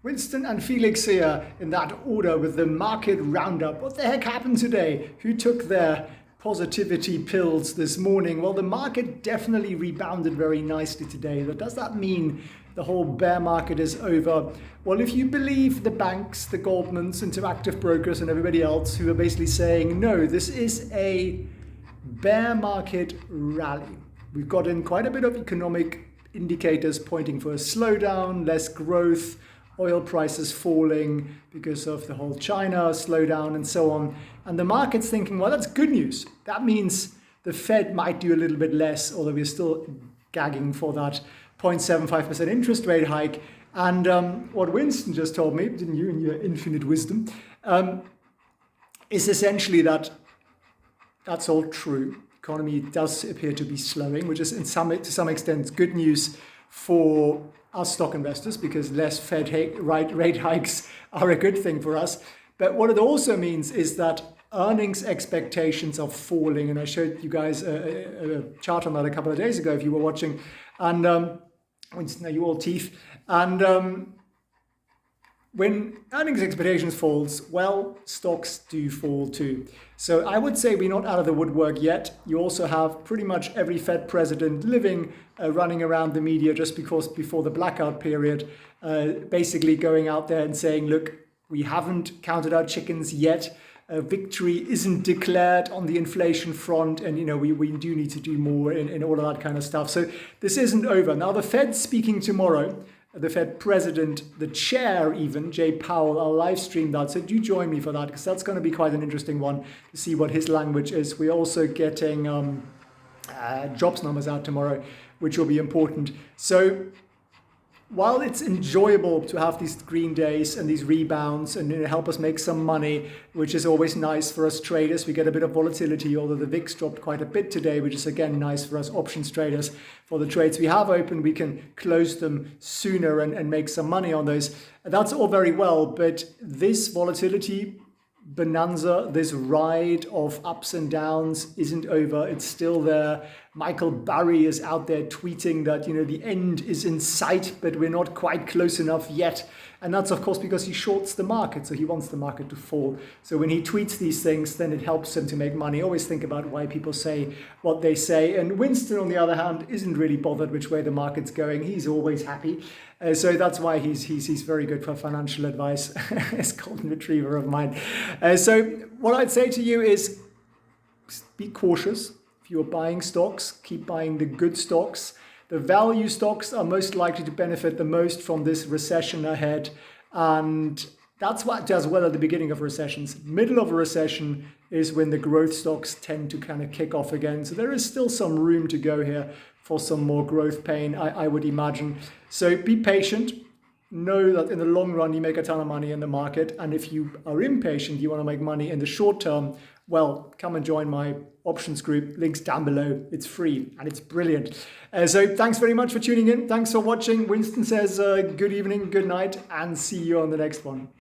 Winston and Felix here in that order with the market roundup. What the heck happened today? Who took their positivity pills this morning? Well, the market definitely rebounded very nicely today. But does that mean the whole bear market is over? Well, if you believe the banks, the Goldmans, interactive brokers and everybody else who are basically saying, no, this is a bear market rally. We've got in quite a bit of economic indicators pointing for a slowdown, less growth, oil prices falling because of the whole China slowdown and so on. And the market's thinking, well, that's good news. That means the Fed might do a little bit less, although we're still gagging for that 0.75% interest rate hike. And what Winston just told me, didn't you, in your infinite wisdom, is essentially that that's all true. Economy does appear to be slowing, which is to some extent good news for us stock investors, because less Fed rate hikes are a good thing for us. But what it also means is that earnings expectations are falling. And I showed you guys a chart on that a couple of days ago if you were watching. And Winston, are you all teeth? And when earnings expectations falls, well, stocks do fall too. So I would say we're not out of the woodwork yet. You also have pretty much every Fed president running around the media just because before the blackout period, basically going out there and saying, look, we haven't counted our chickens yet. Victory isn't declared on the inflation front, and we do need to do more in all of that kind of stuff. So this isn't over. Now the Fed's speaking tomorrow. The Fed president, the chair even, Jerome Powell, I'll live stream that. So do join me for that, because that's going to be quite an interesting one to see what his language is. We're also getting jobs numbers out tomorrow, which will be important. So while it's enjoyable to have these green days and these rebounds and help us make some money, which is always nice for us traders, we get a bit of volatility, although the VIX dropped quite a bit today, which is again nice for us options traders. For the trades we have open, we can close them sooner and make some money on those. That's all very well, but this volatility bonanza, this ride of ups and downs isn't over. It's still there. Michael Burry is out there tweeting that, the end is in sight, but we're not quite close enough yet. And that's, of course, because he shorts the market. So he wants the market to fall. So when he tweets these things, then it helps him to make money. Always think about why people say what they say. And Winston, on the other hand, isn't really bothered which way the market's going. He's always happy. So that's why he's very good for financial advice. This golden retriever of mine. So what I'd say to you is be cautious. If you're buying stocks, keep buying the good stocks. The value stocks are most likely to benefit the most from this recession ahead. And that's what does well at the beginning of recessions. Middle of a recession is when the growth stocks tend to kind of kick off again. So there is still some room to go here for some more growth pain, I would imagine. So be patient. Know that in the long run, you make a ton of money in the market. And if you are impatient, you want to make money in the short term, well, come and join my options group. Links down below. It's free and it's brilliant. So thanks very much for tuning in. Thanks for watching. Winston says good evening, good night, and see you on the next one.